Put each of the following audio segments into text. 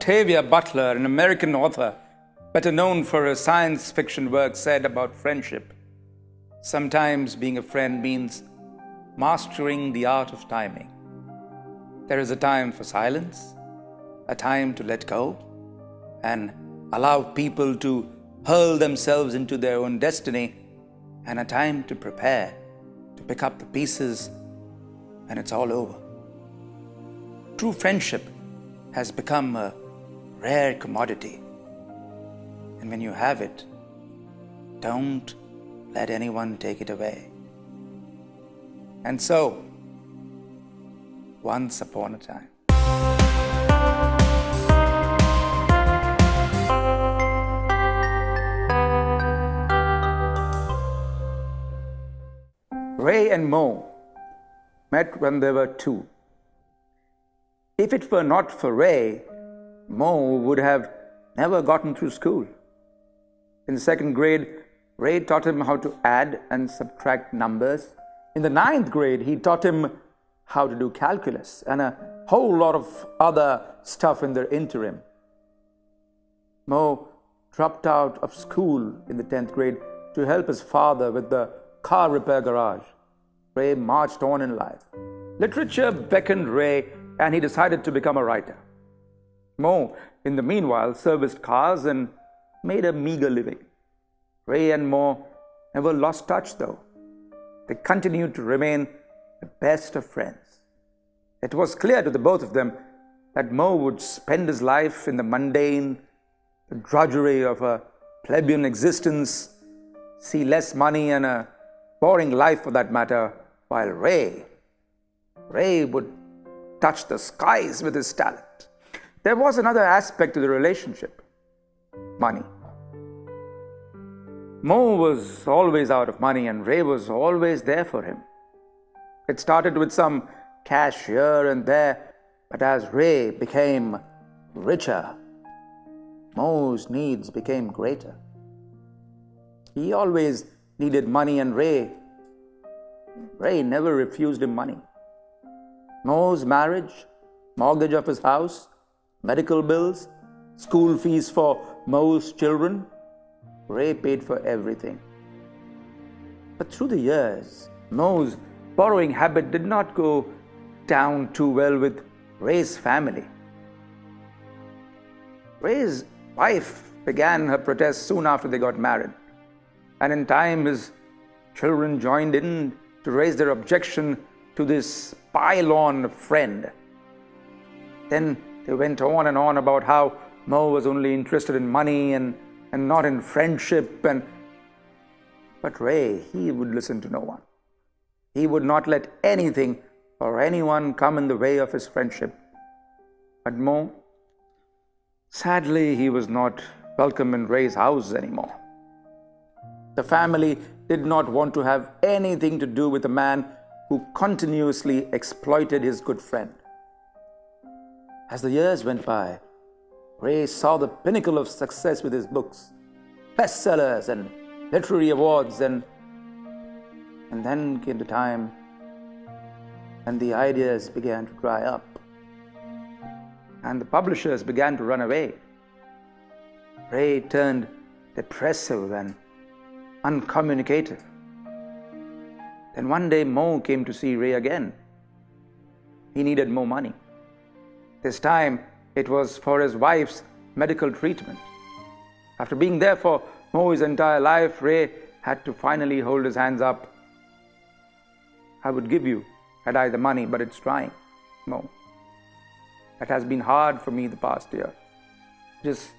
Octavia Butler, an American author, better known for her science fiction work, said about friendship, "Sometimes being a friend means mastering the art of timing. There is a time for silence, a time to let go and allow people to hurl themselves into their own destiny, and a time to prepare to pick up the pieces when it's all over." True friendship has become a rare commodity, and when you have it, don't let anyone take it away. And so, once upon a time, Ray and Mo met when they were 2. If it were not for Ray, Mo would have never gotten through school. In the 2nd grade, Ray taught him how to add and subtract numbers. In the 9th grade, he taught him how to do calculus and a whole lot of other stuff in the interim. Mo dropped out of school in the 10th grade to help his father with the car repair garage. Ray marched on in life. Literature beckoned Ray, and he decided to become a writer. Mo, in the meanwhile, serviced cars and made a meager living. Ray and Mo never lost touch, though. They continued to remain the best of friends. It was clear to the both of them that Mo would spend his life in the mundane, the drudgery of a plebeian existence, see less money and a boring life for that matter, while Ray would touch the skies with his talent. There was another aspect to the relationship: money. Mo was always out of money and Ray was always there for him. It started with some cash here and there, but as Ray became richer, Mo's needs became greater. He always needed money, and Ray never refused him money. Mo's marriage, mortgage of his house, medical bills, school fees for Mo's children, Ray paid for everything. But through the years, Mo's borrowing habit did not go down too well with Ray's family. Ray's wife began her protests soon after they got married, and in time his children joined in to raise their objection to this pile-on friend. Then they went on and on about how Mo was only interested in money and not in friendship. But Ray, he would listen to no one. He would not let anything or anyone come in the way of his friendship. But Mo, sadly, he was not welcome in Ray's house anymore. The family did not want to have anything to do with a man who continuously exploited his good friend. As the years went by, Ray saw the pinnacle of success with his books, bestsellers and literary awards, and then came the time when the ideas began to dry up and the publishers began to run away. Ray turned depressive and uncommunicative. Then one day Mo came to see Ray again. He needed more money. This time it was for his wife's medical treatment. After being there for Mo's entire life, Ray had to finally hold his hands up. "I would give you, had I the money, but it's trying, Mo. It has been hard for me the past year, just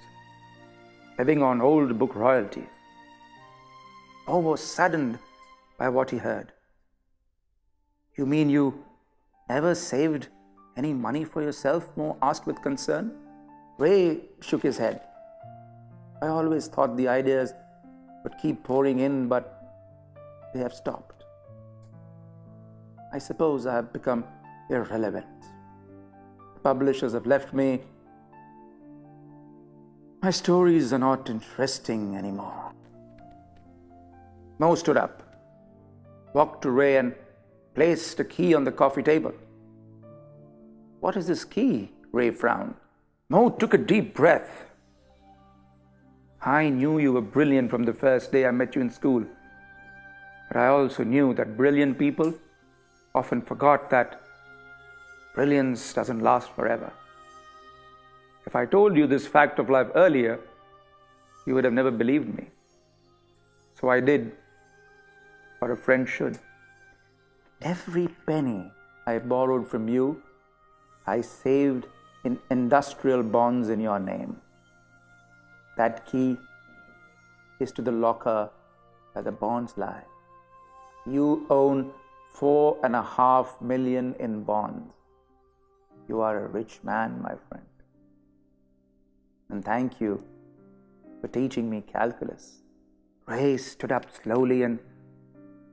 living on old book royalties." Mo was saddened by what he heard. "You mean you never saved any money for yourself?" Mo asked with concern. Ray shook his head. "I always thought the ideas would keep pouring in, but they have stopped. I suppose I have become irrelevant. The publishers have left me. My stories are not interesting anymore." Mo stood up, walked to Ray and placed a key on the coffee table. "What is this key?" Ray frowned. Mo took a deep breath. I knew you were brilliant from the first day I met you in school. But I also knew that brilliant people often forgot that brilliance doesn't last forever. If I told you this fact of life earlier, you would have never believed me. So I did what a friend should. Every penny I borrowed from you, I saved in industrial bonds in your name. That key is to the locker where the bonds lie. You own $4.5 million in bonds. You are a rich man, my friend. And thank you for teaching me calculus. Ray stood up slowly and,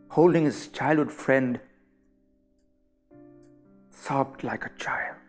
holding his childhood friend, sobbed like a child.